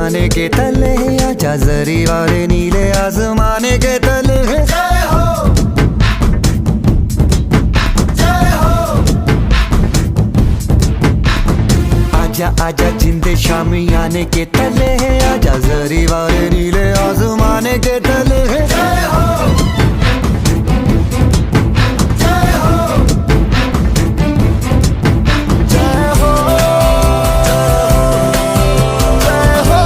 आने के तले आजा जरी वाले नीले आसमाने के तले जय हो जय हो। आजा आजा जिंदे शामी आने के तले आजा जरी वाले नीले आसमाने के तले जय हो।